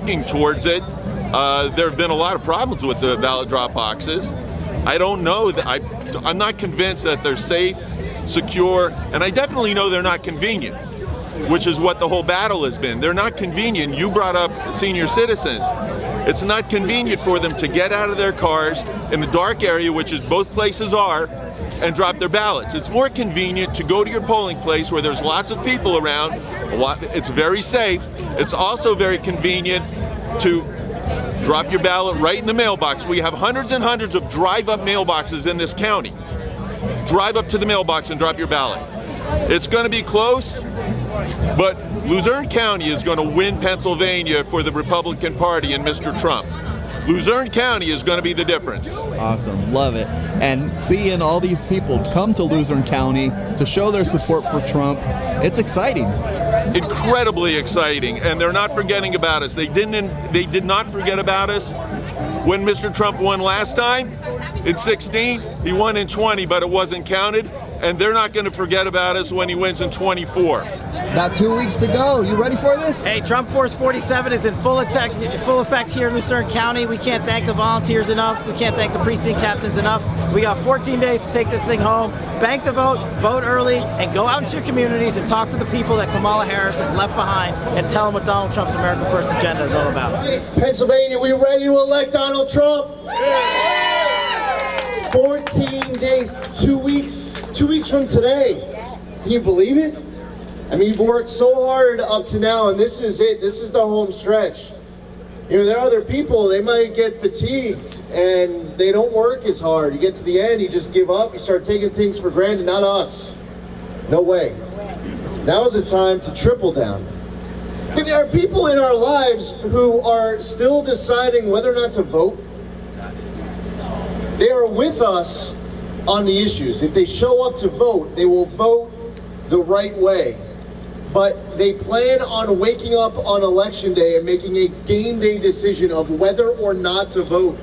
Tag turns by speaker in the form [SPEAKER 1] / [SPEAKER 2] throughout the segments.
[SPEAKER 1] working towards it. There have been a lot of problems with the ballot drop boxes. I don't know that I'm not convinced that they're safe, secure, and I definitely know they're not convenient, which is what the whole battle has been. They're not convenient. You brought up senior citizens. It's not convenient for them to get out of their cars in the dark area, which is both places are, and drop their ballots. It's more convenient to go to your polling place where there's lots of people around. It's very safe. It's also very convenient to drop your ballot right in the mailbox. We have hundreds and hundreds of drive-up mailboxes in this county. Drive up to the mailbox and drop your ballot. It's going to be close, but Luzerne County is going to win Pennsylvania for the Republican Party and Mr. Trump. Luzerne County is going to be the difference.
[SPEAKER 2] Awesome, love it. And seeing all these people come to Luzerne County to show their support for Trump, it's exciting.
[SPEAKER 1] Incredibly exciting, and they're not forgetting about us. They did not forget about us when Mr. Trump won last time in 16. He won in 20, but it wasn't counted. And they're not going to forget about us when he wins in 24.
[SPEAKER 3] About 2 weeks to go. You ready for this?
[SPEAKER 4] Hey, Trump Force 47 is in full effect here in Lucerne County. We can't thank the volunteers enough. We can't thank the precinct captains enough. We got 14 days to take this thing home. Bank the vote, vote early, and go out into your communities and talk to the people that Kamala Harris has left behind and tell them what Donald Trump's America First agenda is all about.
[SPEAKER 3] Pennsylvania, we ready to elect Donald Trump? 14 days, 2 weeks. 2 weeks from today. Can you believe it? I mean, you've worked so hard up to now, and this is it. This is the home stretch. You know, there are other people, they might get fatigued, and they don't work as hard. You get to the end, you just give up, you start taking things for granted. Not us. No way. Now is the time to triple down. But there are people in our lives who are still deciding whether or not to vote. They are with us on the issues. If they show up to vote, they will vote the right way. But they plan on waking up on election day and making a game day decision of whether or not to vote.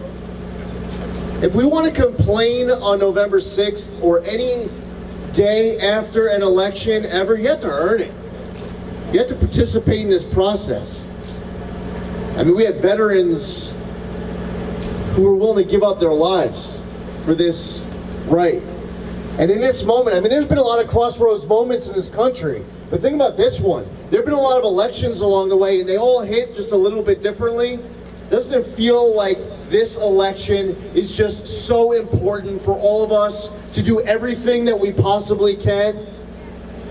[SPEAKER 3] If we want to complain on November 6th or any day after an election ever, you have to earn it. You have to participate in this process. I mean, we had veterans who were willing to give up their lives for this right. And in this moment, I mean, there's been a lot of crossroads moments in this country, but think about this one. There have been a lot of elections along the way, and they all hit just a little bit differently. Doesn't it feel like this election is just so important for all of us to do everything that we possibly can?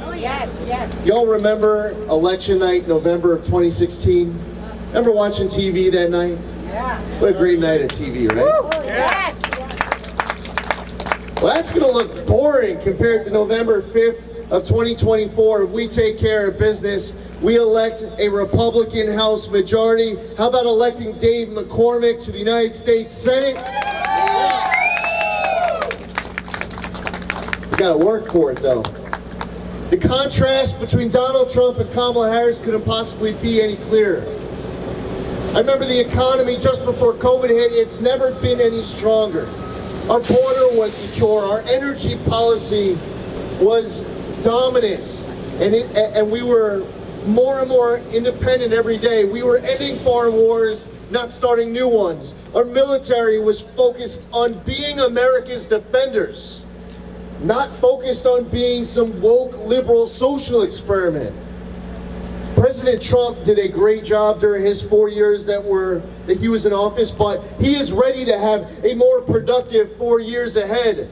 [SPEAKER 5] Oh, yes, yes.
[SPEAKER 3] Y'all remember election night, November of 2016? Remember watching TV that night?
[SPEAKER 5] Yeah.
[SPEAKER 3] What a great night of TV, right?
[SPEAKER 5] Oh, yes.
[SPEAKER 3] Well, that's going to look boring compared to November 5th of 2024. If we take care of business, we elect a Republican House majority. How about electing Dave McCormick to the United States Senate? We got to work for it, though. The contrast between Donald Trump and Kamala Harris couldn't possibly be any clearer. I remember the economy just before COVID hit. It's never been any stronger. Our border was secure. Our energy policy was dominant, and we were more and more independent every day. We were ending foreign wars, not starting new ones. Our military was focused on being America's defenders, not focused on being some woke liberal social experiment. President Trump did a great job during his 4 years that he was in office, but he is ready to have a more productive 4 years ahead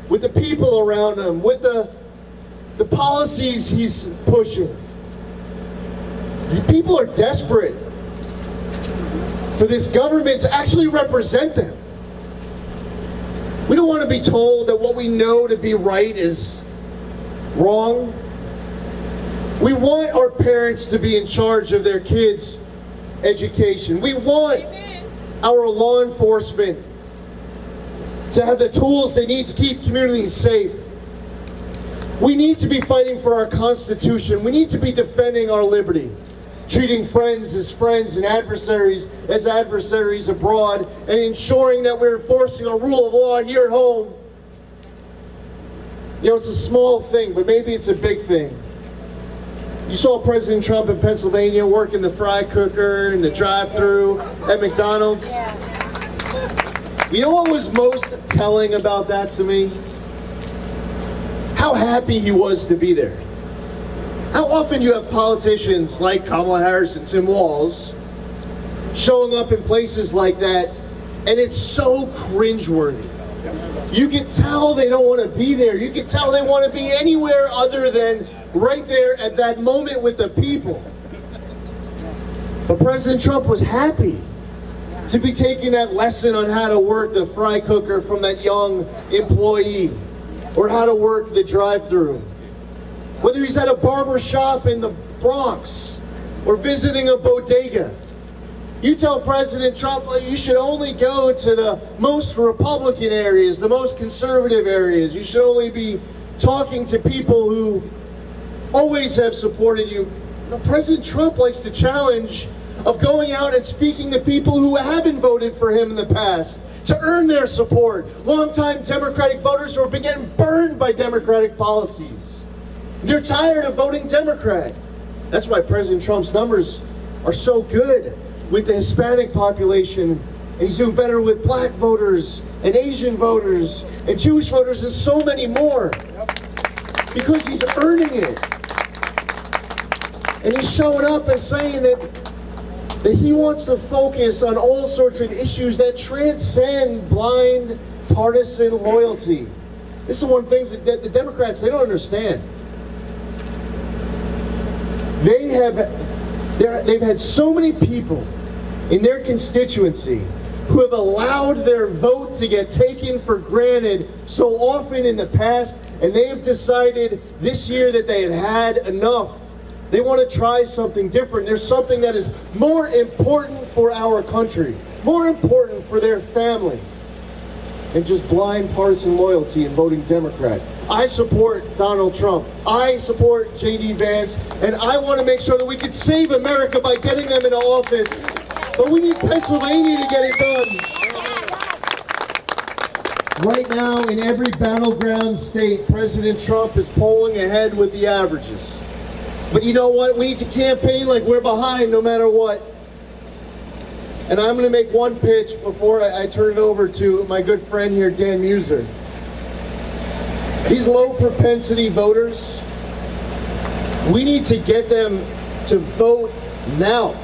[SPEAKER 3] with the people around him, with the policies he's pushing. The people are desperate for this government to actually represent them. We don't want to be told that what we know to be right is wrong. We want our parents to be in charge of their kids' education. We want our law enforcement to have the tools they need to keep communities safe. We need to be fighting for our Constitution. We need to be defending our liberty, treating friends as friends and adversaries as adversaries abroad, and ensuring that we're enforcing our rule of law here at home. You know, it's a small thing, but maybe it's a big thing. You saw President Trump in Pennsylvania working the fry cooker and the drive-thru at McDonald's. You know what was most telling about that to me? How happy he was to be there. How often you have politicians like Kamala Harris and Tim Walz showing up in places like that, and it's so cringeworthy. You can tell they don't want to be there. You can tell they want to be anywhere other than right there at that moment with the people. But President Trump was happy to be taking that lesson on how to work the fry cooker from that young employee, or how to work the drive-thru. Whether he's at a barber shop in the Bronx or visiting a bodega, you tell President Trump, well, you should only go to the most Republican areas, the most conservative areas. You should only be talking to people who always have supported you. Now, President Trump likes the challenge of going out and speaking to people who haven't voted for him in the past to earn their support. Longtime Democratic voters who have been getting burned by Democratic policies. They're tired of voting Democrat. That's why President Trump's numbers are so good with the Hispanic population, and he's doing better with black voters and Asian voters and Jewish voters and so many more, because he's earning it. And he's showing up and saying that he wants to focus on all sorts of issues that transcend blind partisan loyalty. This is one of the things that the Democrats, they don't understand. They've had so many people in their constituency who have allowed their vote to get taken for granted so often in the past, and they have decided this year that they had had enough. They want to try something different. There's something that is more important for our country, more important for their family than just blind partisan loyalty and voting Democrat. I support Donald Trump. I support J.D. Vance, and I want to make sure that we can save America by getting them into office. But we need Pennsylvania to get it done. Right now, in every battleground state, President Trump is polling ahead with the averages. But you know what? We need to campaign like we're behind no matter what. And I'm going to make one pitch before I turn it over to my good friend here, Dan Meuser. These low propensity voters, we need to get them to vote now.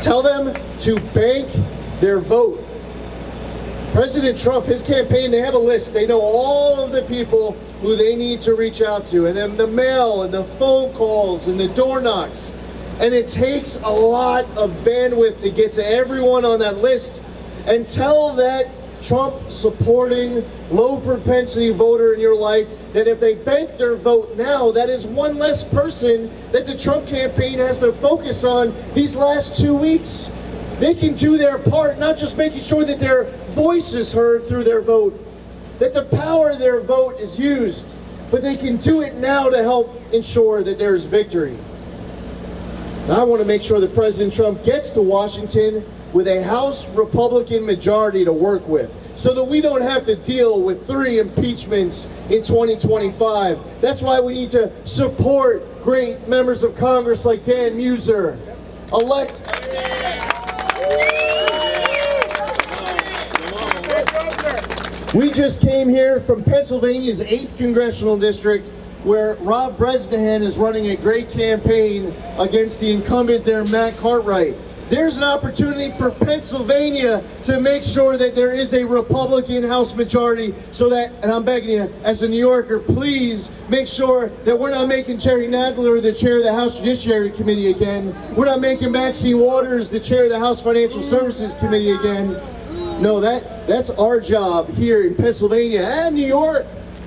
[SPEAKER 3] Tell them to bank their vote. President Trump, his campaign, they have a list. They know all of the people who they need to reach out to, and then the mail and the phone calls and the door knocks. And it takes a lot of bandwidth to get to everyone on that list and tell that Trump supporting low propensity voter in your life that if they bank their vote now, that is one less person that the Trump campaign has to focus on these last 2 weeks. They can do their part, not just making sure that their voice is heard through their vote, that the power of their vote is used, but they can do it now to help ensure that there's victory. Now, I want to make sure that President Trump gets to Washington with a House Republican majority to work with, so that we don't have to deal with 3 impeachments in 2025. That's why we need to support great members of Congress like Dan Meuser. Elect. We just came here from Pennsylvania's 8th Congressional District, where Rob Bresnahan is running a great campaign against the incumbent there, Matt Cartwright. There's an opportunity for Pennsylvania to make sure that there is a Republican House majority, so that, and I'm begging you, as a New Yorker, please make sure that we're not making Jerry Nadler the chair of the House Judiciary Committee again. We're not making Maxine Waters the chair of the House Financial Services Committee again. No, that's our job here in Pennsylvania and New York,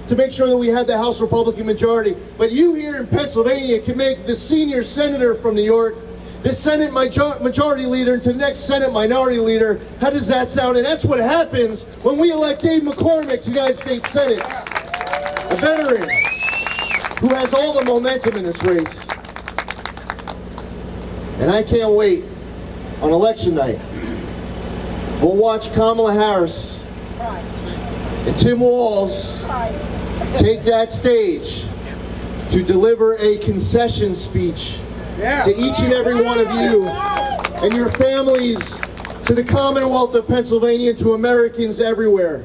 [SPEAKER 3] to make sure that we have the House Republican majority. But you here in Pennsylvania can make the senior senator from New York the Senate majority leader into the next Senate minority leader. How does that sound? And that's what happens when we elect Dave McCormick to the United States Senate, a veteran who has all the momentum in this race. And I can't wait on election night. We'll watch Kamala Harris and Tim Walz take that stage to deliver a concession speech to each and every one of you and your families, to the Commonwealth of Pennsylvania, and to Americans everywhere.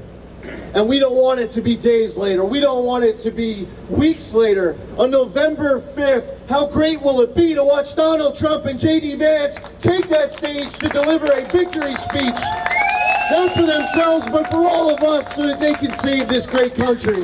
[SPEAKER 3] And we don't want it to be days later. We don't want it to be weeks later. On November 5th, how great will it be to watch Donald Trump and J.D. Vance take that stage to deliver a victory speech, not for themselves, but for all of us, so that they can save this great country.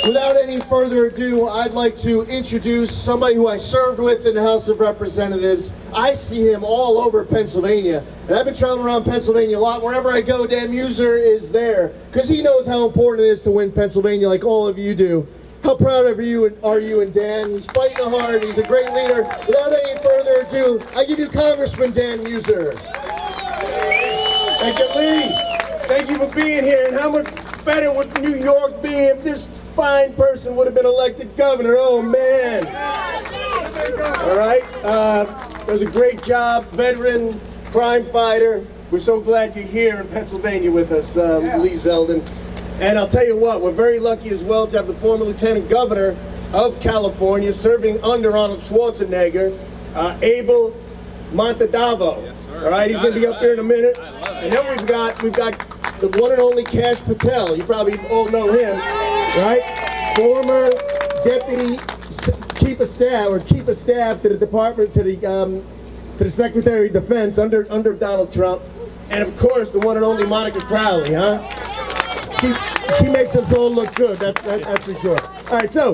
[SPEAKER 3] Without any further ado, I'd like to introduce somebody who I served with in the House of Representatives. I see him all over Pennsylvania, and I've been traveling around Pennsylvania a lot. Wherever I go, Dan Meuser is there, because he knows how important it is to win Pennsylvania like all of you do. How proud of you are you and Dan? He's fighting hard, he's a great leader. Without any further ado, I give you Congressman Dan Meuser.
[SPEAKER 6] Thank you, Lee. Thank you for being here. And how much better would New York be if this fine person would have been elected governor? Oh, man. All right. Does a great job, veteran, crime fighter. We're so glad you're here in Pennsylvania with us, Lee Zeldin. And I'll tell you what, we're very lucky as well to have the former lieutenant governor of California serving under Arnold Schwarzenegger, Abel Maldonado.
[SPEAKER 7] Yes, sir.
[SPEAKER 6] All right, he's going to be up there in a minute. And then we've got the one and only Kash Patel. You probably all know him, right? Former deputy chief of staff to the department, to the Secretary of Defense under Donald Trump, and of course the one and only Monica Crowley, huh? She makes us all look good. That's for sure. All right, so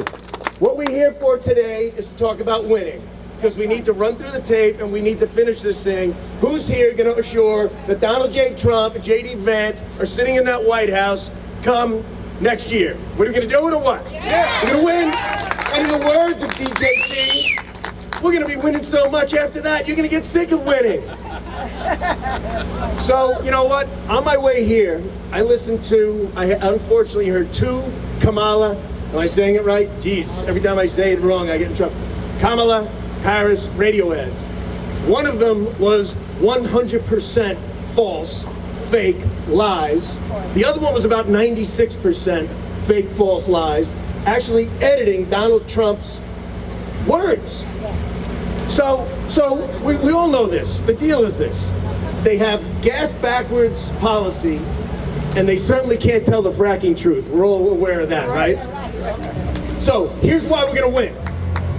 [SPEAKER 6] what we're here for today is to talk about winning, because we need to run through the tape and we need to finish this thing. Who's here going to assure that Donald J. Trump and J.D. Vance are sitting in that White House come next year? What are we going to do it or what? Yeah. We're going to win. And in the words of DJT, we're going to be winning so much after that, you're going to get sick of winning. So, you know what? On my way here, I unfortunately heard two Kamala, am I saying it right? Jeez, every time I say it wrong, I get in trouble. Kamala Harris radio ads. One of them was 100% false, fake lies. The other one was about 96% fake, false lies, actually editing Donald Trump's words. So we all know this. The deal is this. They have gas backwards policy, and they certainly can't tell the fracking truth. We're all aware of that, right? So here's why we're going to win,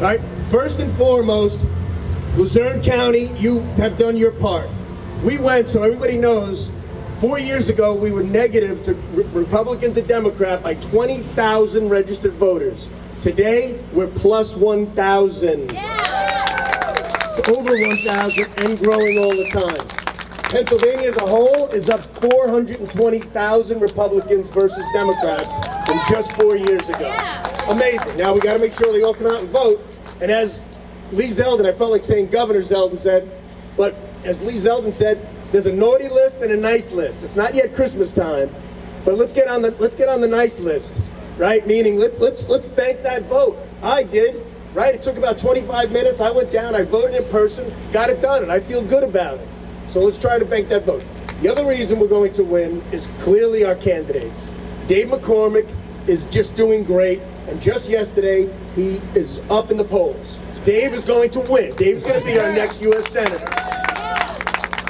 [SPEAKER 6] right? First and foremost, Luzerne County, you have done your part. We went, so everybody knows, 4 years ago we were negative to Republican to Democrat by 20,000 registered voters. Today we're plus 1,000. Over 1,000 and growing all the time. Pennsylvania as a whole is up 420,000 Republicans versus Democrats from just 4 years ago. Amazing. Now we got to make sure they all come out and vote. And as Lee Zeldin, I felt like saying Governor Zeldin said, but as Lee Zeldin said, there's a naughty list and a nice list. It's not yet Christmas time, but let's get on the nice list, right? Meaning let's bank that vote. I did, right? It took about 25 minutes. I went down, I voted in person, got it done, and I feel good about it. So let's try to bank that vote. The other reason we're going to win is clearly our candidates. Dave McCormick is just doing great, and just yesterday he is up in the polls. Dave is going to win. Dave's going to be our next U.S. Senator.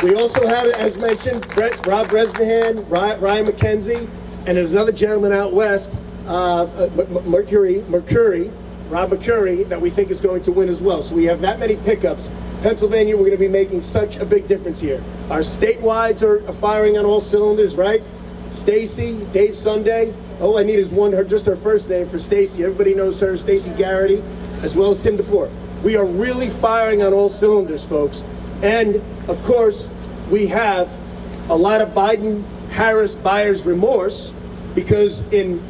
[SPEAKER 6] We also have, as mentioned, Rob Bresnahan, Ryan McKenzie, and there's another gentleman out west, Rob McCurry, that we think is going to win as well. So we have that many pickups. Pennsylvania, we're going to be making such a big difference here. Our statewide are firing on all cylinders, right? Stacy, Dave Sunday. All I need is just her first name for Stacy. Everybody knows her, Stacy Garrity, as well as Tim DeFore. We are really firing on all cylinders, folks. And of course, we have a lot of Biden-Harris buyer's remorse, because in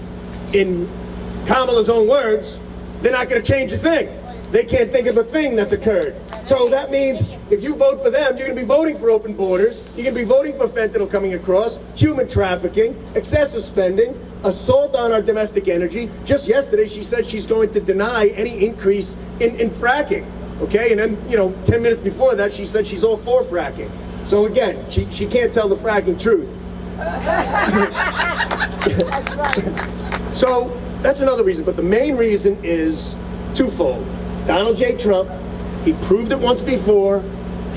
[SPEAKER 6] Kamala's own words, they're not going to change a thing. They can't think of a thing that's occurred. So that means if you vote for them, you're going to be voting for open borders, you're going to be voting for fentanyl coming across, human trafficking, excessive spending, assault on our domestic energy. Just yesterday, she said she's going to deny any increase in fracking. Okay, and then, 10 minutes before that, she said she's all for fracking. So again, she can't tell the fracking truth.
[SPEAKER 5] That's right.
[SPEAKER 6] So that's another reason, but the main reason is twofold. Donald J. Trump, he proved it once before.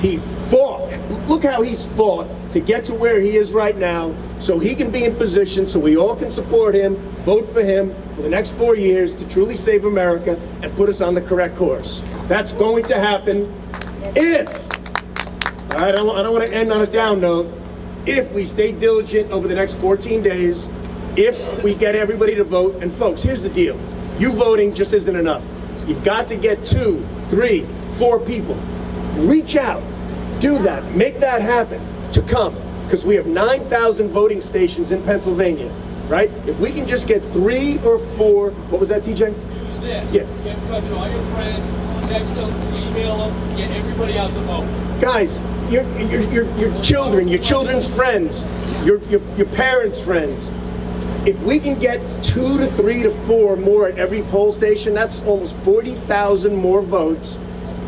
[SPEAKER 6] He fought. Look how he's fought to get to where he is right now, so he can be in position, so we all can support him, vote for him for the next 4 years to truly save America and put us on the correct course. That's going to happen if, all right, I don't want to end on a down note, if we stay diligent over the next 14 days, if we get everybody to vote. And folks, here's the deal. You voting just isn't enough. You've got to get 2, 3, 4 people. Reach out, do that, make that happen to come, because we have 9,000 voting stations in Pennsylvania, right? If we can just get 3 or 4, what was that, TJ?
[SPEAKER 7] Use this.
[SPEAKER 6] Yeah.
[SPEAKER 7] Get in touch with all your friends, text them, email them, get everybody out to vote.
[SPEAKER 6] Guys, your children, your children's friends, your parents' friends. If we can get 2 to 3 to 4 more at every poll station, that's almost 40,000 more votes,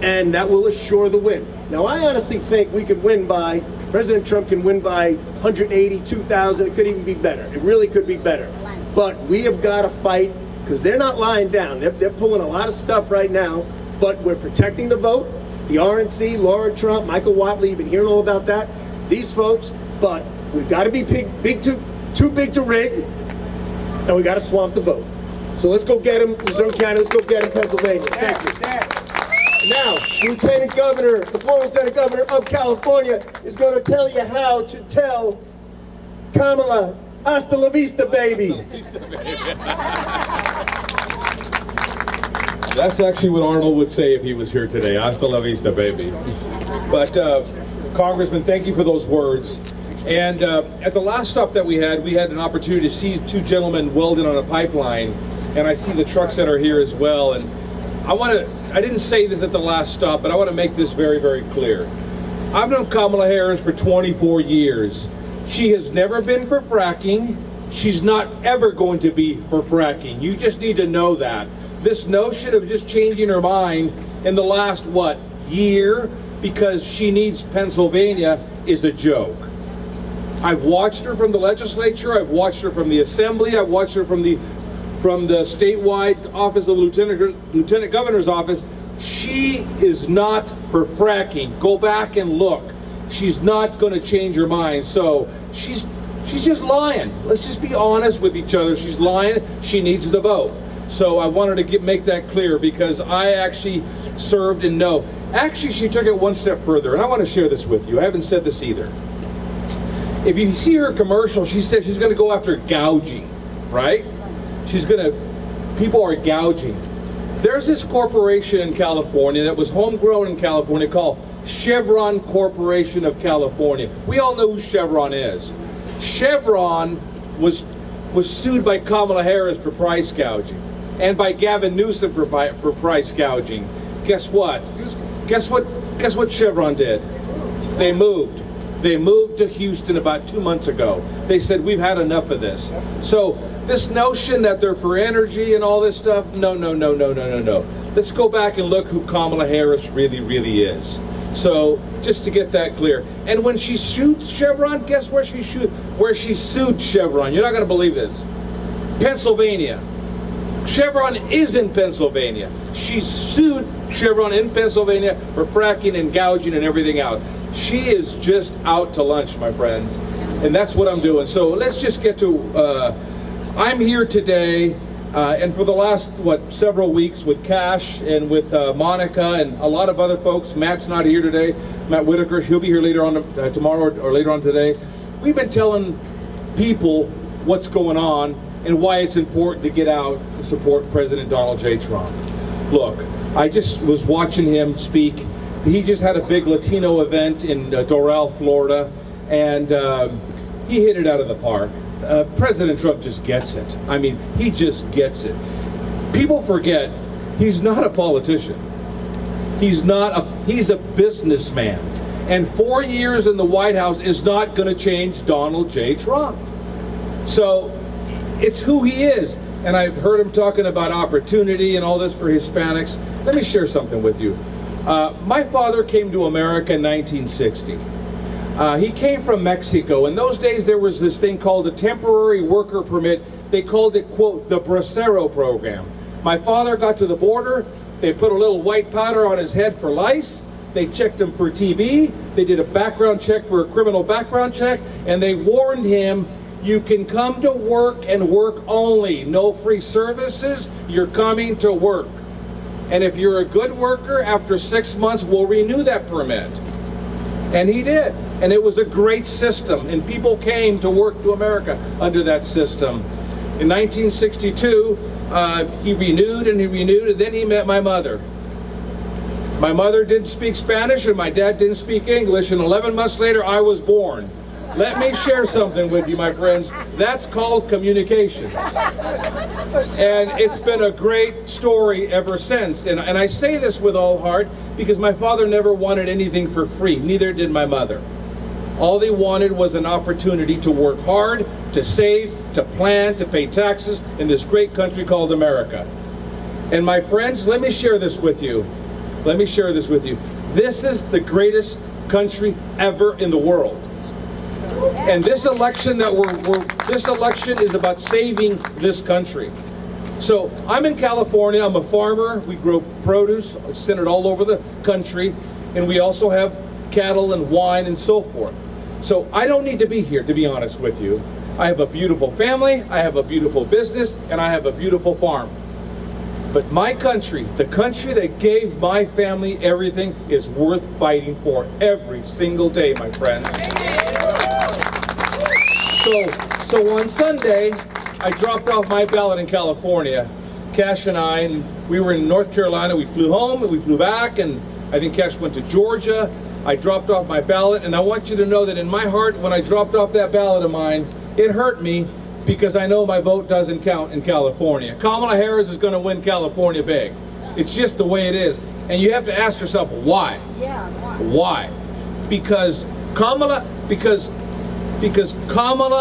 [SPEAKER 6] and that will assure the win. Now, I honestly think we could win by, President Trump can win by 180, 2,000. It could even be better. It really could be better. But we have got to fight, because they're not lying down. They're pulling a lot of stuff right now, but we're protecting the vote. The RNC, Laura Trump, Michael Whatley, you've been hearing all about that. These folks, but we've got to be too big to rig, and we got to swamp the vote. So let's go get him, Luzerne County. Let's go get him, Pennsylvania. Thank you. Now, Lieutenant Governor, the former Lieutenant Governor of California, is going to tell you how to tell Kamala, hasta la vista, baby.
[SPEAKER 8] That's actually what Arnold would say if he was here today. Hasta la vista, baby. But Congressman, thank you for those words. And at the last stop that we had an opportunity to see 2 gentlemen welding on a pipeline, and I see the trucks that are here as well. And I didn't say this at the last stop, but I want to make this very, very clear. I've known Kamala Harris for 24 years. She has never been for fracking. She's not ever going to be for fracking. You just need to know that. This notion of just changing her mind in the last, year, because she needs Pennsylvania, is a joke. I've watched her from the legislature, I've watched her from the assembly, I've watched her from the statewide office of the lieutenant governor's office. She is not for fracking. Go back and look. She's not going to change her mind. So she's just lying. Let's just be honest with each other. She's lying. She needs the vote. So I wanted to make that clear, because I actually served and know. Actually, she took it one step further, and I want to share this with you. I haven't said this either. If you see her commercial, she said she's going to go after gouging, right? People are gouging. There's this corporation in California that was homegrown in California called Chevron Corporation of California. We all know who Chevron is. Chevron was sued by Kamala Harris for price gouging, and by Gavin Newsom for price gouging. Guess what? Guess what Chevron did? They moved. They moved to Houston about 2 months ago. They said, we've had enough of this. So this notion that they're for energy and all this stuff, no. Let's go back and look who Kamala Harris really, really is. So just to get that clear. And when she sued Chevron, guess where she sued Chevron? You're not going to believe this. Pennsylvania. Chevron is in Pennsylvania. She sued Chevron in Pennsylvania for fracking and gouging and everything else. She is just out to lunch, my friends. And that's what I'm doing. So let's just get to, I'm here today, and for the last, several weeks with Kash and with Monica and a lot of other folks. Matt's not here today. Matt Whitaker, he'll be here later on tomorrow or later on today. We've been telling people what's going on and why it's important to get out and support President Donald J. Trump. Look, I just was watching him speak. He just had a big Latino event in Doral, Florida, and he hit it out of the park. President Trump just gets it. I mean, he just gets it. People forget he's not a politician. He's a businessman. And 4 years in the White House is not going to change Donald J. Trump. So it's who he is. And I've heard him talking about opportunity and all this for Hispanics. Let me share something with you. My father came to America in 1960. He came from Mexico. In those days, there was this thing called a temporary worker permit. They called it, quote, the Bracero program. My father got to the border. They put a little white powder on his head for lice. They checked him for TB. They did a background check for a criminal background check. And they warned him, you can come to work and work only. No free services. You're coming to work. And if you're a good worker, after 6 months, we'll renew that permit. And he did. And it was a great system. And people came to work to America under that system. In 1962, he renewed and he renewed, and then he met my mother. My mother didn't speak Spanish and my dad didn't speak English, and 11 months later I was born. Let me share something with you, my friends. That's called communication. And it's been a great story ever since. And I say this with all heart because my father never wanted anything for free. Neither did my mother. All they wanted was an opportunity to work hard, to save, to plan, to pay taxes in this great country called America. And my friends, let me share this with you. Let me share this with you. This is the greatest country ever in the world. And this election this election is about saving this country. So I'm in California. I'm a farmer. We grow produce, send it all over the country, and we also have cattle and wine and so forth. So I don't need to be here, to be honest with you. I have a beautiful family, I have a beautiful business, and I have a beautiful farm. But my country, the country that gave my family everything, is worth fighting for every single day, my friends. So on Sunday, I dropped off my ballot in California. Kash and we were in North Carolina. We flew home and we flew back, and I think Kash went to Georgia. I dropped off my ballot, and I want you to know that in my heart, when I dropped off that ballot of mine, it hurt me because I know my vote doesn't count in California. Kamala Harris is going to win California big. It's just the way it is. And you have to ask yourself, why?
[SPEAKER 5] Yeah,
[SPEAKER 8] Why? Because Kamala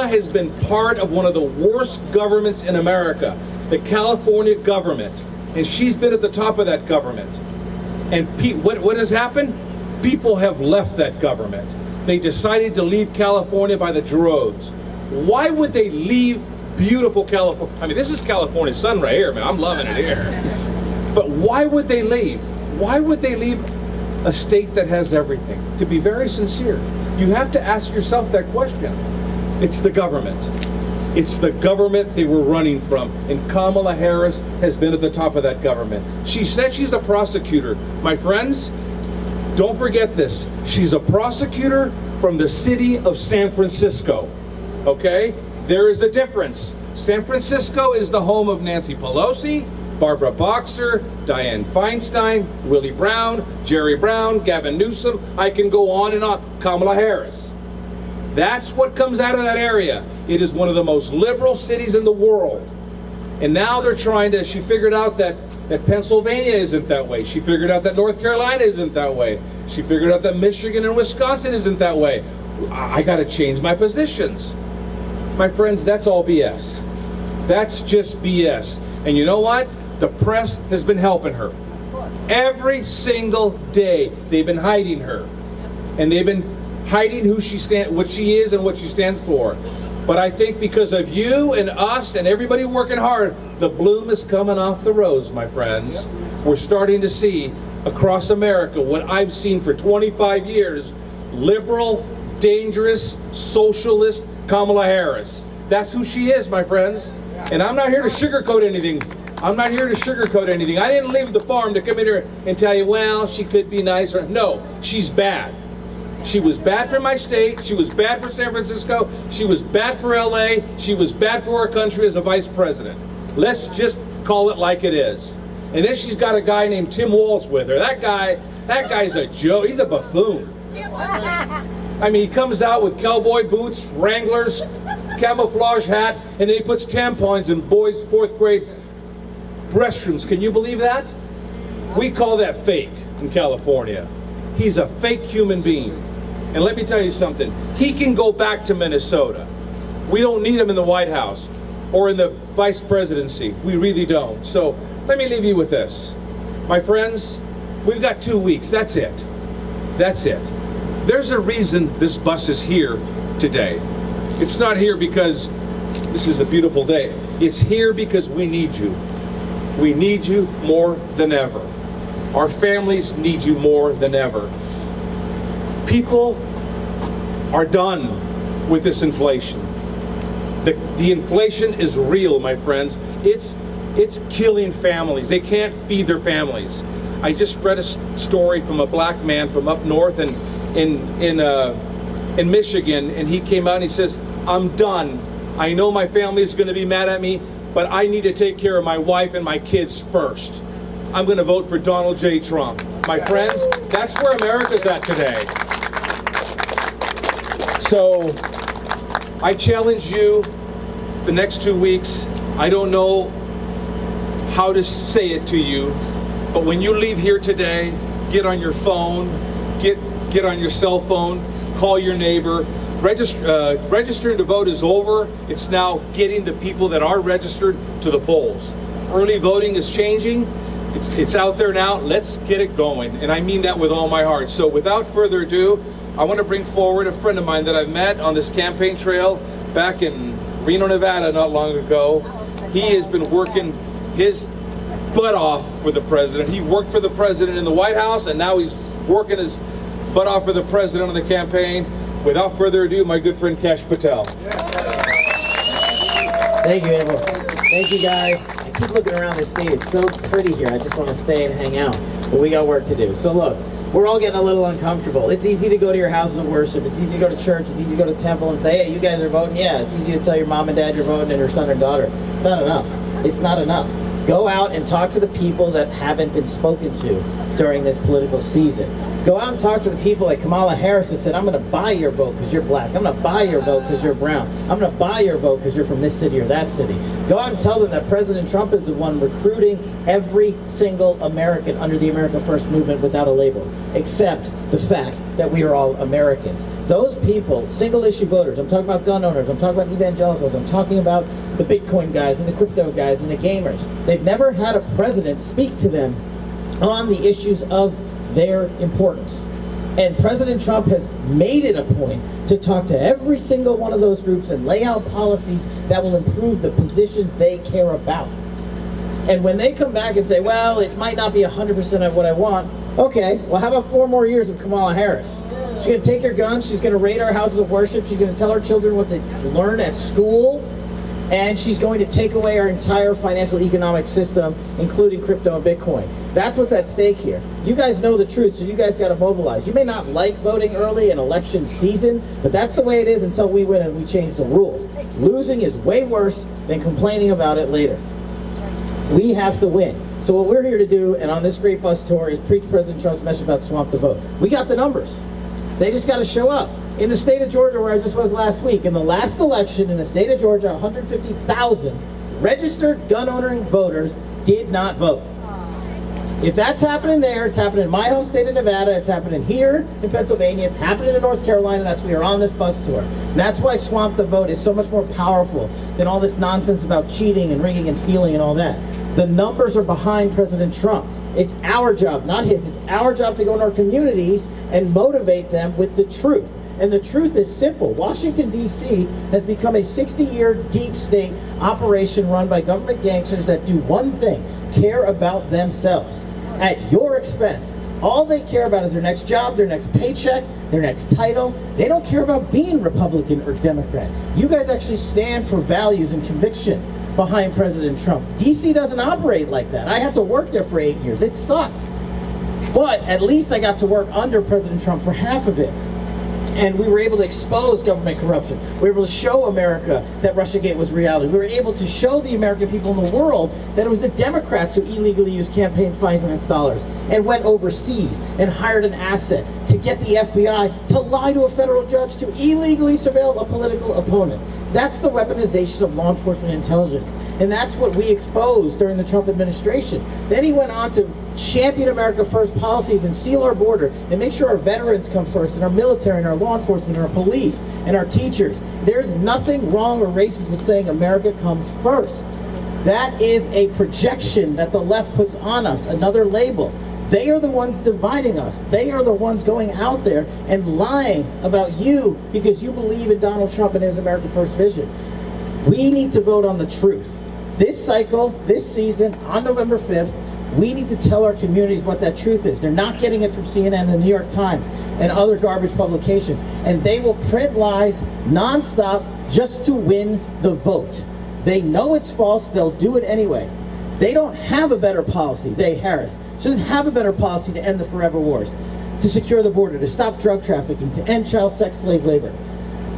[SPEAKER 8] has been part of one of the worst governments in America, the California government. And she's been at the top of that government. And what has happened? People have left that government. They decided to leave California by the droves. Why would they leave beautiful California? I mean, this is California sun right here, man. I'm loving it here. But why would they leave? Why would they leave a state that has everything? To be very sincere, you have to ask yourself that question. It's the government. It's the government they were running from. And Kamala Harris has been at the top of that government. She said she's a prosecutor. My friends, don't forget this. She's a prosecutor from the city of San Francisco. Okay? There is a difference. San Francisco is the home of Nancy Pelosi, Barbara Boxer, Dianne Feinstein, Willie Brown, Jerry Brown, Gavin Newsom. I can go on and on. Kamala Harris. That's what comes out of that area. It is one of the most liberal cities in the world. And now they're trying to, she figured out that Pennsylvania isn't that way. She figured out that North Carolina isn't that way. She figured out that Michigan and Wisconsin isn't that way. I got to change my positions. My friends, that's all BS. That's just BS. And you know what? The press has been helping her. Every single day, they've been hiding her. And they've been hiding what she is and what she stands for. But I think because of you and us and everybody working hard, the bloom is coming off the rose, my friends. We're starting to see across America what I've seen for 25 years. Liberal, dangerous, socialist Kamala Harris. That's who she is, my friends. And I'm not here to sugarcoat anything. I'm not here to sugarcoat anything. I didn't leave the farm to come in here and tell you, well, she could be nice. No, she's bad. She was bad for my state. She was bad for San Francisco. She was bad for LA. She was bad for our country as a vice president. Let's just call it like it is. And then she's got a guy named Tim Walz with her. That guy's a joke. He's a buffoon. I mean, he comes out with cowboy boots, Wranglers, camouflage hat, and then he puts tampons in boys' 4th grade restrooms. Can you believe that? We call that fake in California. He's a fake human being. And let me tell you something. He can go back to Minnesota. We don't need him in the White House or in the vice presidency. We really don't. So let me leave you with this. My friends, we've got 2 weeks. That's it. That's it. There's a reason this bus is here today. It's not here because this is a beautiful day. It's here because we need you. We need you more than ever. Our families need you more than ever. People are done with this inflation. The inflation is real, my friends. It's killing families. They can't feed their families. I just read a story from a black man from up north in Michigan, and he came out and he says, "I'm done. I know my family is going to be mad at me, but I need to take care of my wife and my kids first. I'm going to vote for Donald J. Trump." My friends, that's where America's at today. So I challenge you the next 2 weeks. I don't know how to say it to you, but when you leave here today, get on your phone, get on your cell phone, call your neighbor. Registering to vote is over. It's now getting the people that are registered to the polls. Early voting is changing. It's out there now. Let's get it going. And I mean that with all my heart. So without further ado, I want to bring forward a friend of mine that I met on this campaign trail back in Reno, Nevada not long ago. He has been working his butt off for the president. He worked for the president in the White House, and now he's working his butt off for the president on the campaign. Without further ado, my good friend Kash Patel.
[SPEAKER 4] Thank you, Abel. Thank you, guys. I keep looking around the state. It's so pretty here. I just want to stay and hang out. But we got work to do. So look, we're all getting a little uncomfortable. It's easy to go to your houses of worship. It's easy to go to church. It's easy to go to temple and say, hey, you guys are voting? Yeah. It's easy to tell your mom and dad you're voting and your son or daughter. It's not enough. It's not enough. Go out and talk to the people that haven't been spoken to during this political season. Go out and talk to the people like Kamala Harris that said, I'm going to buy your vote because you're black. I'm going to buy your vote because you're brown. I'm going to buy your vote because you're from this city or that city. Go out and tell them that President Trump is the one recruiting every single American under the America First movement without a label, except the fact that we are all Americans. Those people, single issue voters, I'm talking about gun owners, I'm talking about evangelicals, I'm talking about the Bitcoin guys and the crypto guys and the gamers. They've never had a president speak to them on the issues of their importance. And President Trump has made it a point to talk to every single one of those groups and lay out policies that will improve the positions they care about. And when they come back and say, well, it might not be 100% of what I want, okay, well, how about 4 more years of Kamala Harris? She's going to take your guns, she's going to raid our houses of worship, she's going to tell our children what to learn at school, and she's going to take away our entire financial economic system, including crypto and Bitcoin. That's what's at stake here. You guys know the truth, so you guys got to mobilize. You may not like voting early in election season, but that's the way it is until we win and we change the rules. Losing is way worse than complaining about it later. We have to win. So what we're here to do, and on this great bus tour, is preach President Trump's message about swamp the vote. We got the numbers. They just got to show up. In the state of Georgia, where I just was last week, in the last election in the state of Georgia, 150,000 registered gun-owning voters did not vote. If that's happening there, it's happening in my home state of Nevada, it's happening here in Pennsylvania, it's happening in North Carolina. That's why we are on this bus tour. And that's why Swamp the Vote is so much more powerful than all this nonsense about cheating and rigging and stealing and all that. The numbers are behind President Trump. It's our job, not his. It's our job to go in our communities and motivate them with the truth. And the truth is simple. Washington, D.C. has become a 60-year deep state operation run by government gangsters that do one thing, care about themselves at your expense. All they care about is their next job, their next paycheck, their next title. They don't care about being Republican or Democrat. You guys actually stand for values and conviction behind President Trump. D.C. doesn't operate like that. I had to work there for 8 years. It sucked. But at least I got to work under President Trump for half of it. And we were able to expose government corruption. We were able to show America that Russiagate was reality. We were able to show the American people in the world that it was the Democrats who illegally used campaign finance dollars and went overseas and hired an asset to get the FBI to lie to a federal judge to illegally surveil a political opponent. That's the weaponization of law enforcement intelligence. And that's what we exposed during the Trump administration. Then he went on to champion America First policies and seal our border and make sure our veterans come first and our military and our law enforcement and our police and our teachers. There's nothing wrong or racist with saying America comes first. That is a projection that the left puts on us, another label. They are the ones dividing us. They are the ones going out there and lying about you because you believe in Donald Trump and his America First vision. We need to vote on the truth. This cycle, this season, on November 5th, we need to tell our communities what that truth is. They're not getting it from CNN and the New York Times and other garbage publications. And they will print lies nonstop just to win the vote. They know it's false. They'll do it anyway. They don't have a better policy. Harris doesn't have a better policy to end the forever wars, to secure the border, to stop drug trafficking, to end child sex slave labor.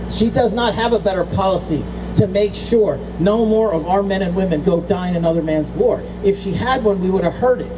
[SPEAKER 4] She does not have a better policy to make sure no more of our men and women go die in another man's war. If she had one, we would have heard it.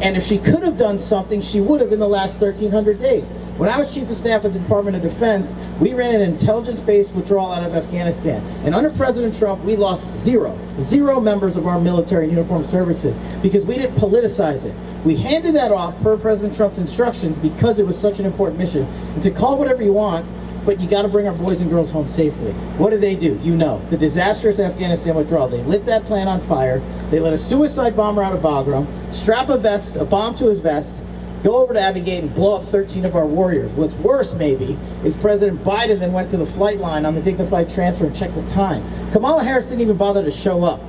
[SPEAKER 4] And if she could have done something, she would have in the last 1,300 days. When I was Chief of Staff at the Department of Defense, we ran an intelligence-based withdrawal out of Afghanistan. And under President Trump, we lost zero members of our military and uniformed services because we didn't politicize it. We handed that off per President Trump's instructions because it was such an important mission. And to call whatever you want, but you got to bring our boys and girls home safely. What did they do? You know, the disastrous Afghanistan withdrawal. They lit that plant on fire. They let a suicide bomber out of Bagram, strap a bomb to his vest, go over to Abbey Gate and blow up 13 of our warriors. What's worse, maybe, is President Biden then went to the flight line on the dignified transfer and checked the time. Kamala Harris didn't even bother to show up.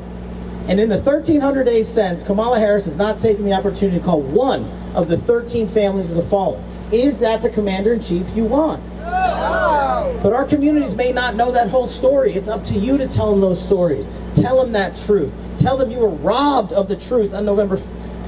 [SPEAKER 4] And in the 1,300 days since, Kamala Harris has not taken the opportunity to call one of the 13 families of the fallen. Is that the commander-in-chief you want? No. But our communities may not know that whole story. It's up to you to tell them those stories. Tell them that truth. Tell them you were robbed of the truth on November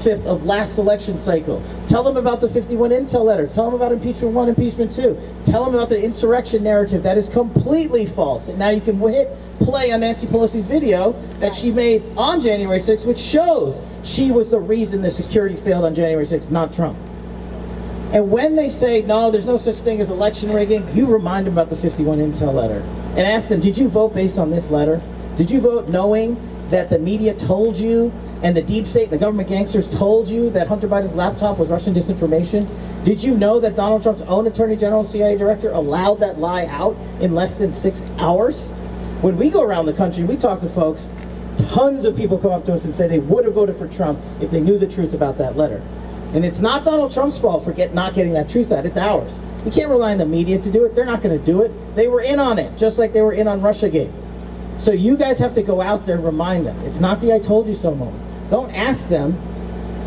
[SPEAKER 4] 5th of last election cycle. Tell them about the 51 intel letter. Tell them about impeachment 1, impeachment 2. Tell them about the insurrection narrative that is completely false. And now you can hit play on Nancy Pelosi's video that she made on January 6th, which shows she was the reason the security failed on January 6th, not Trump. And when they say, no, there's no such thing as election rigging, you remind them about the 51 intel letter. And ask them, did you vote based on this letter? Did you vote knowing that the media told you and the deep state, the government gangsters told you that Hunter Biden's laptop was Russian disinformation? Did you know that Donald Trump's own Attorney General and CIA director allowed that lie out in less than 6 hours? When we go around the country, we talk to folks, tons of people come up to us and say they would have voted for Trump if they knew the truth about that letter. And it's not Donald Trump's fault for not getting that truth out. It's ours. We can't rely on the media to do it. They're not going to do it. They were in on it, just like they were in on Russiagate. So you guys have to go out there and remind them. It's not the I told you so moment. Don't ask them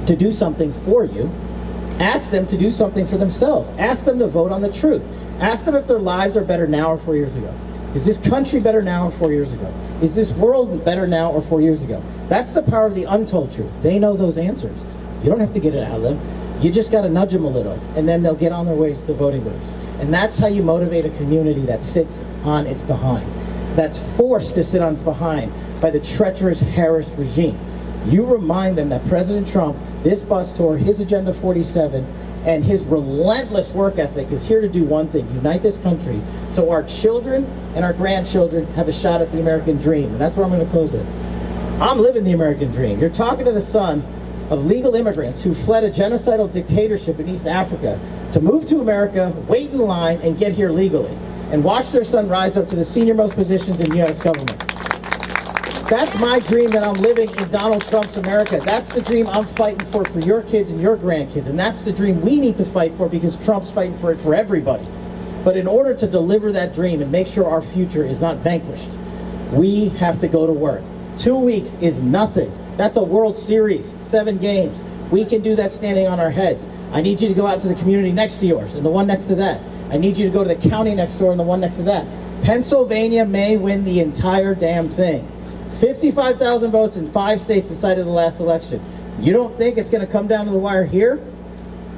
[SPEAKER 4] to do something for you. Ask them to do something for themselves. Ask them to vote on the truth. Ask them if their lives are better now or 4 years ago. Is this country better now or 4 years ago? Is this world better now or 4 years ago? That's the power of the untold truth. They know those answers. You don't have to get it out of them. You just got to nudge them a little, and then they'll get on their ways to the voting booths. And that's how you motivate a community that sits on its behind, that's forced to sit on its behind by the treacherous Harris regime. You remind them that President Trump, this bus tour, his Agenda 47, and his relentless work ethic is here to do one thing: unite this country so our children and our grandchildren have a shot at the American dream. And that's what I'm going to close with. I'm living the American dream. You're talking to the son of legal immigrants who fled a genocidal dictatorship in East Africa to move to America, wait in line, and get here legally, and watch their son rise up to the senior-most positions in the U.S. government. That's my dream that I'm living in Donald Trump's America. That's the dream I'm fighting for your kids and your grandkids, and that's the dream we need to fight for because Trump's fighting for it for everybody. But in order to deliver that dream and make sure our future is not vanquished, we have to go to work. 2 weeks is nothing. That's a World Series, 7 games. We can do that standing on our heads. I need you to go out to the community next to yours and the one next to that. I need you to go to the county next door and the one next to that. Pennsylvania may win the entire damn thing. 55,000 votes in 5 states decided the last election. You don't think it's going to come down to the wire here?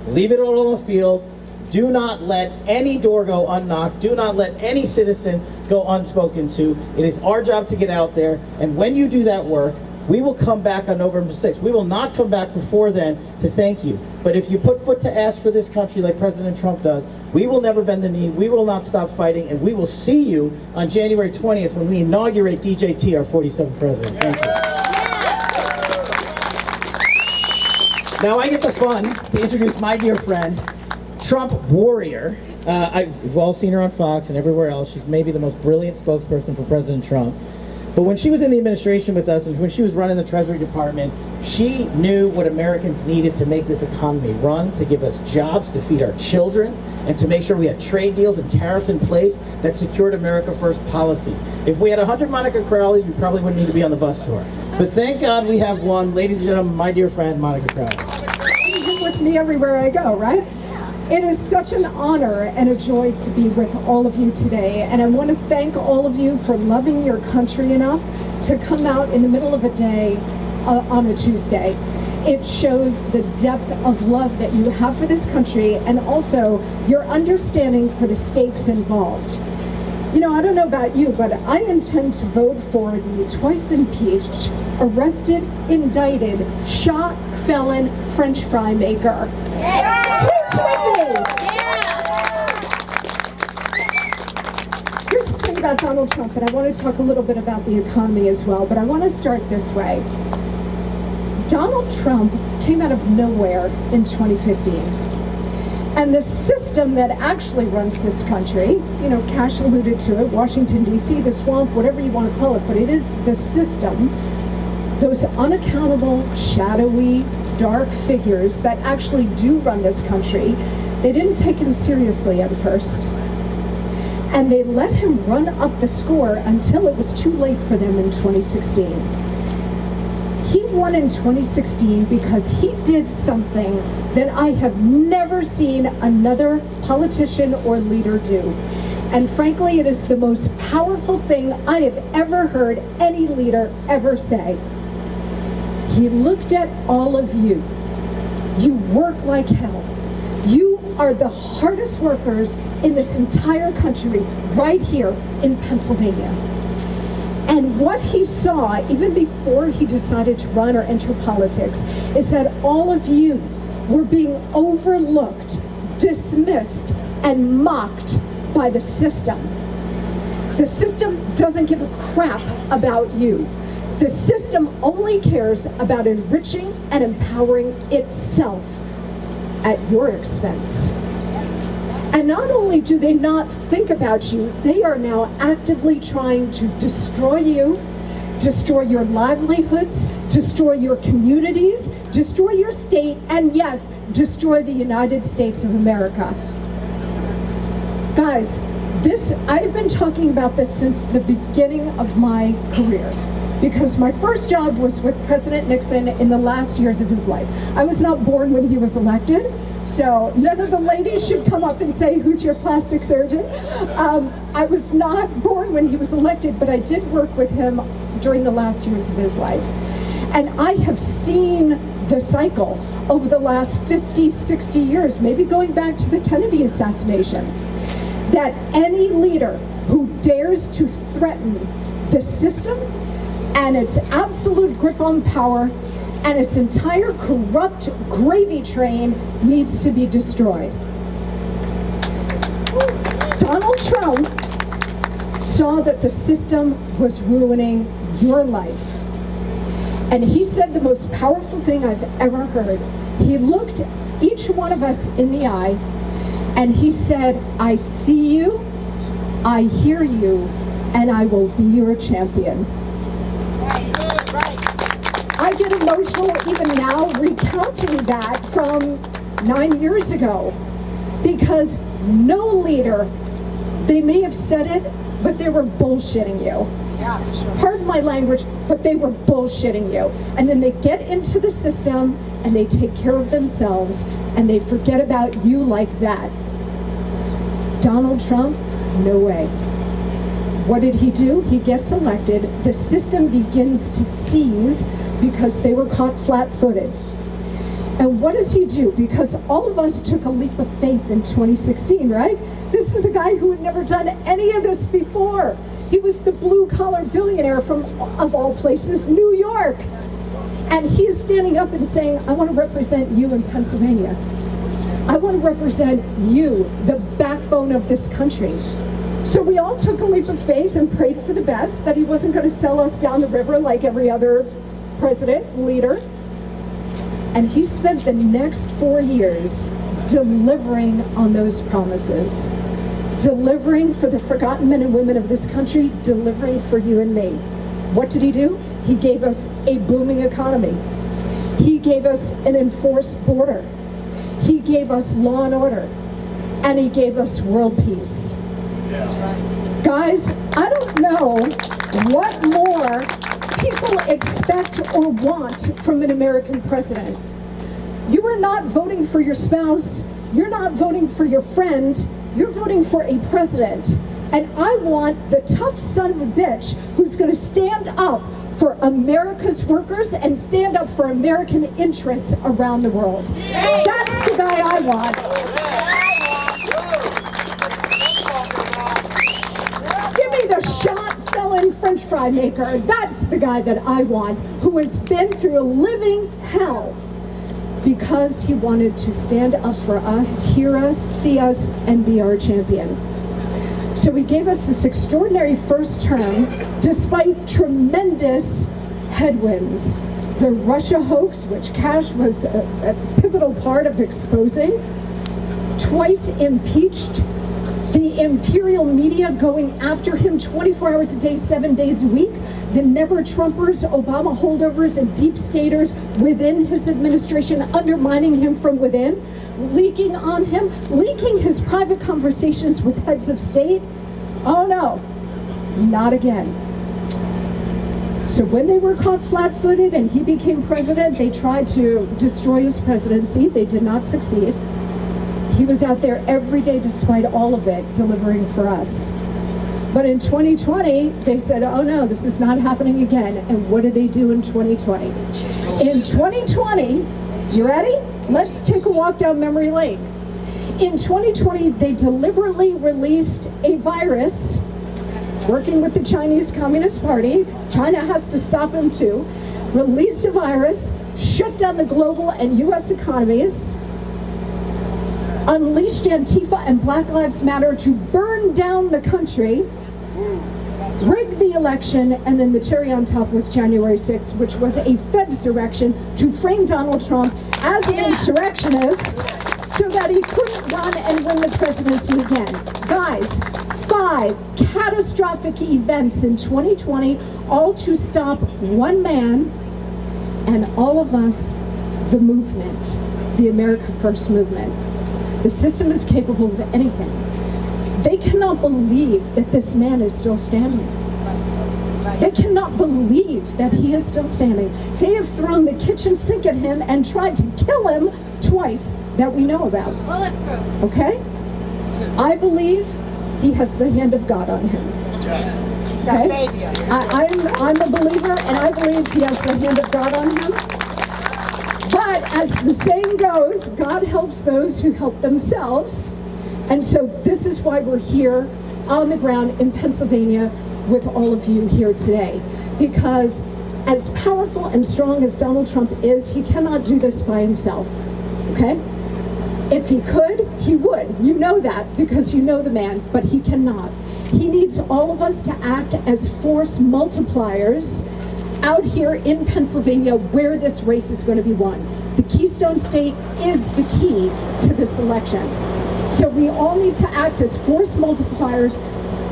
[SPEAKER 4] Leave it all on the field. Do not let any door go unknocked. Do not let any citizen go unspoken to. It is our job to get out there, and when you do that work, we will come back on November 6th. We will not come back before then to thank you. But if you put foot to ass for this country like President Trump does, we will never bend the knee. We will not stop fighting, and we will see you on January 20th when we inaugurate DJT, our 47th president. Thank you. Now I get the fun to introduce my dear friend, Trump warrior. We've all seen her on Fox and everywhere else. She's maybe the most brilliant spokesperson for President Trump. But when she was in the administration with us, and when she was running the Treasury Department, she knew what Americans needed to make this economy run, to give us jobs, to feed our children, and to make sure we had trade deals and tariffs in place that secured America First policies. If we had 100 Monica Crowleys, we probably wouldn't need to be on the bus tour. But thank God we have one. Ladies and gentlemen, my dear friend, Monica Crowley.
[SPEAKER 9] You're with me everywhere I go, right? It is such an honor and a joy to be with all of you today, and I want to thank all of you for loving your country enough to come out in the middle of a day on a Tuesday. It shows the depth of love that you have for this country, and also your understanding for the stakes involved. You know, I don't know about you, but I intend to vote for the twice impeached, arrested, indicted, shot, felon, French fry maker. Who's with me? Here's the thing about Donald Trump, and I want to talk a little bit about the economy as well, but I want to start this way. Donald Trump came out of nowhere in 2015. And the system that actually runs this country, you know, Kash alluded to it, Washington, D.C., the swamp, whatever you want to call it, but it is the system, those unaccountable, shadowy, dark figures that actually do run this country. They didn't take him seriously at first. And they let him run up the score until it was too late for them in 2016. He won in 2016 because he did something that I have never seen another politician or leader do. And frankly, it is the most powerful thing I have ever heard any leader ever say. He looked at all of you. You work like hell. You are the hardest workers in this entire country, right here in Pennsylvania. And what he saw, even before he decided to run or enter politics, is that all of you were being overlooked, dismissed, and mocked by the system. The system doesn't give a crap about you. The system only cares about enriching and empowering itself at your expense. And not only do they not think about you, they are now actively trying to destroy you, destroy your livelihoods, destroy your communities, destroy your state, and yes, destroy the United States of America. Guys, I've been talking about this since the beginning of my career, because my first job was with President Nixon in the last years of his life. I was not born when he was elected, so none of the ladies should come up and say, who's your plastic surgeon? I was not born when he was elected, but I did work with him during the last years of his life. And I have seen the cycle over the last 50, 60 years, maybe going back to the Kennedy assassination, that any leader who dares to threaten the system and its absolute grip on power and its entire corrupt gravy train needs to be destroyed. Donald Trump saw that the system was ruining your life. And he said the most powerful thing I've ever heard. He looked each one of us in the eye and he said, I see you, I hear you, and I will be your champion. I get emotional even now recounting that from 9 years ago, because no leader, they may have said it, but they were bullshitting you. Pardon my language, but they were bullshitting you. And then they get into the system and they take care of themselves and they forget about you like that. Donald Trump, no way. What did he do? He gets elected. The system begins to seethe because they were caught flat-footed. And what does he do? Because all of us took a leap of faith in 2016, right? This is a guy who had never done any of this before. He was the blue-collar billionaire from, of all places, New York. And he is standing up and saying, I want to represent you in Pennsylvania. I want to represent you, the backbone of this country. So we all took a leap of faith and prayed for the best, that he wasn't going to sell us down the river like every other president, leader. And he spent the next 4 years delivering on those promises. Delivering for the forgotten men and women of this country, delivering for you and me. What did he do? He gave us a booming economy. He gave us an enforced border. He gave us law and order. And he gave us world peace. Guys, I don't know what more people expect or want from an American president. You are not voting for your spouse. You're not voting for your friend. You're voting for a president. And I want the tough son of a bitch who's going to stand up for America's workers and stand up for American interests around the world. That's the guy I want. Give me the shot felon French fry maker. That's the guy that I want, who has been through a living hell because he wanted to stand up for us, hear us, see us, and be our champion. So he gave us this extraordinary first term despite tremendous headwinds. The Russia hoax, which Kash was a pivotal part of exposing, twice impeached, the imperial media going after him 24 hours a day, 7 days a week, the never-Trumpers, Obama holdovers, and deep staters within his administration undermining him from within, leaking on him, leaking his private conversations with heads of state. Oh no, not again. So when they were caught flat-footed and he became president, they tried to destroy his presidency. They did not succeed. He was out there every day, despite all of it, delivering for us. But in 2020, they said, oh no, this is not happening again. And what did they do in 2020? In 2020, you ready? Let's take a walk down memory lane. In 2020, they deliberately released a virus, working with the Chinese Communist Party, China has to stop him too, released a virus, shut down the global and US economies, unleashed Antifa and Black Lives Matter to burn down the country, rigged the election, and then the cherry on top was January 6th, which was a Fedsurrection to frame Donald Trump as an insurrectionist so that he couldn't run and win the presidency again. Guys, 5 catastrophic events in 2020, all to stop one man and all of us, the movement, the America First movement. The system is capable of anything. They cannot believe that this man is still standing. They cannot believe that he is still standing. They have thrown the kitchen sink at him and tried to kill him twice that we know about. Bulletproof. Okay? I believe he has the hand of God on him. Okay? I'm a believer, and I believe he has the hand of God on him. But as the saying goes, God helps those who help themselves. And so this is why we're here on the ground in Pennsylvania with all of you here today. Because as powerful and strong as Donald Trump is, he cannot do this by himself. Okay? If he could, he would. You know that because you know the man, but he cannot. He needs all of us to act as force multipliers out here in Pennsylvania where this race is going to be won. The Keystone State is the key to this election. So we all need to act as force multipliers,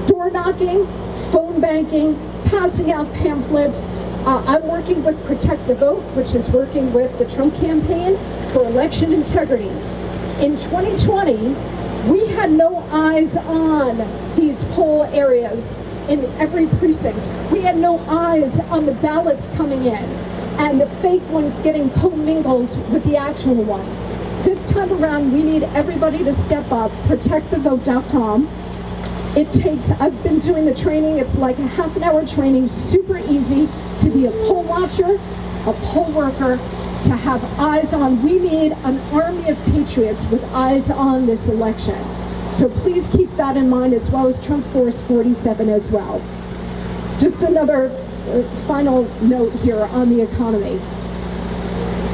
[SPEAKER 9] door knocking, phone banking, passing out pamphlets. I'm working with Protect the Vote, which is working with the Trump campaign for election integrity. In 2020, we had no eyes on these poll areas in every precinct. We had no eyes on the ballots coming in and the fake ones getting commingled with the actual ones. This time around, we need everybody to step up, protectthevote.com. It takes, I've been doing the training, it's like a half an hour training, super easy to be a poll watcher, a poll worker, to have eyes on. We need an army of patriots with eyes on this election. So please keep that in mind, as well as Trump Force 47 as well. Just another final note here on the economy.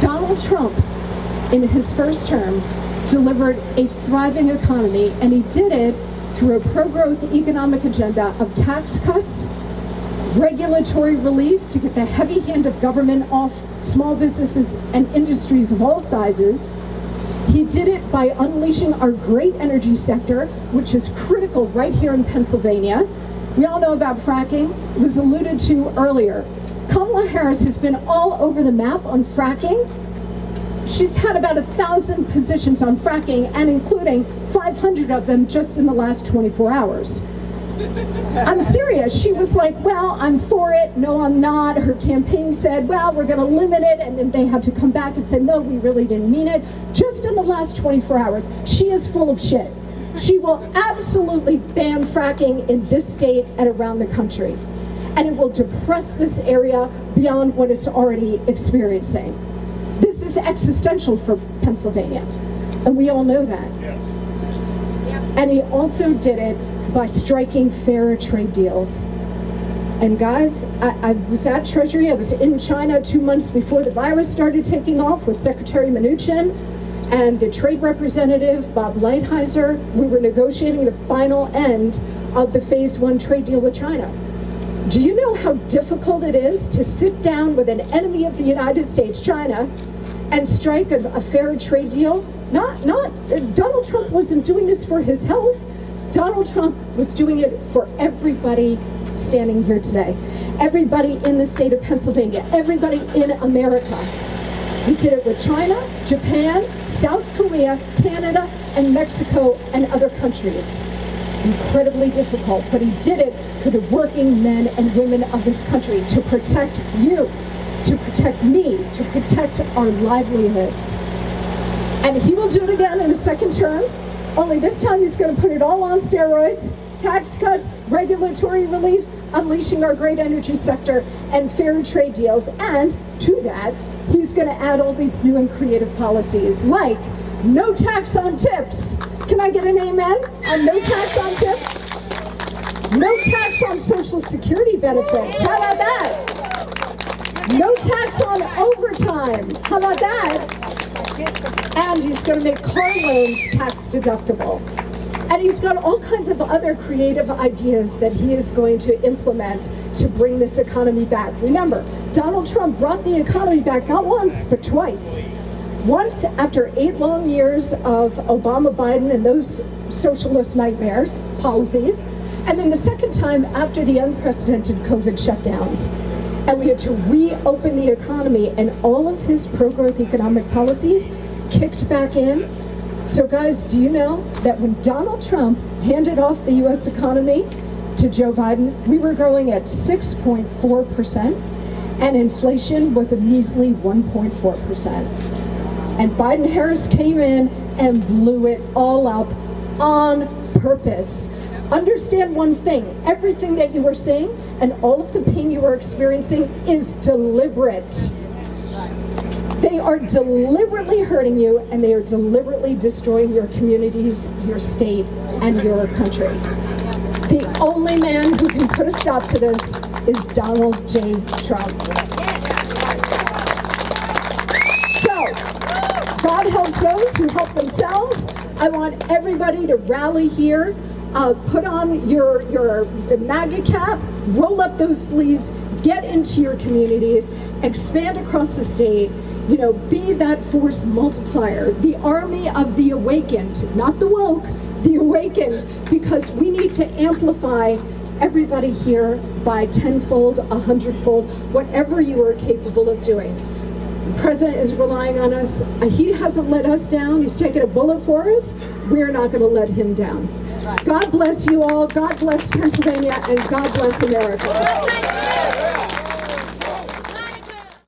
[SPEAKER 9] Donald Trump, in his first term, delivered a thriving economy, and he did it through a pro-growth economic agenda of tax cuts, regulatory relief to get the heavy hand of government off small businesses and industries of all sizes. He did it by unleashing our great energy sector, which is critical right here in Pennsylvania. We all know about fracking. It was alluded to earlier. Kamala Harris has been all over the map on fracking. She's had about 1,000 positions on fracking, and including 500 of them just in the last 24 hours. I'm serious. She was like, well, I'm for it. No, I'm not. Her campaign said, well, we're going to limit it. And then they had to come back and say, no, we really didn't mean it. Just in the last 24 hours, she is full of shit. She will absolutely ban fracking in this state and around the country. And it will depress this area beyond what it's already experiencing. This is existential for Pennsylvania. And we all know that. Yes. And he also did it by striking fairer trade deals. And guys, I was at Treasury. I was in China 2 months before the virus started taking off with Secretary Mnuchin and the trade representative, Bob Lighthizer. We were negotiating the final end of the phase 1 trade deal with China. Do you know how difficult it is to sit down with an enemy of the United States, China, and strike a fair trade deal? Donald Trump wasn't doing this for his health. Donald Trump was doing it for everybody standing here today. Everybody in the state of Pennsylvania, everybody in America. He did it with China, Japan, South Korea, Canada, and Mexico, and other countries. Incredibly difficult, but he did it for the working men and women of this country, to protect you, to protect me, to protect our livelihoods. And he will do it again in a second term, only this time he's going to put it all on steroids, tax cuts, regulatory relief, unleashing our great energy sector, and fair trade deals. And to that, he's going to add all these new and creative policies, like no tax on tips. Can I get an amen on no tax on tips? No tax on Social Security benefits. How about that? No tax on overtime. How about that? And he's going to make car loans tax deductible. And he's got all kinds of other creative ideas that he is going to implement to bring this economy back. Remember, Donald Trump brought the economy back not once, but twice. Once after 8 long years of Obama, Biden, and those socialist nightmares, policies, and then the second time after the unprecedented COVID shutdowns. And we had to reopen the economy, and all of his pro-growth economic policies kicked back in. So guys, do you know that when Donald Trump handed off the U.S. economy to Joe Biden, we were growing at 6.4%, and inflation was a measly 1.4%. And Biden-Harris came in and blew it all up on purpose. Understand one thing, everything that you were seeing and all of the pain you were experiencing is deliberate. They are deliberately hurting you, and they are deliberately destroying your communities, your state, and your country. The only man who can put a stop to this is Donald J. Trump. So, God helps those who help themselves. I want everybody to rally here. Put on your MAGA cap, roll up those sleeves, get into your communities, expand across the state, be that force multiplier, the army of the awakened, not the woke, the awakened, because we need to amplify everybody here by 10-fold, 100-fold, whatever you are capable of doing. The president is relying on us. He hasn't let us down. He's taken a bullet for us. We're not going to let him down. God bless you all. God bless Pennsylvania, and God bless America.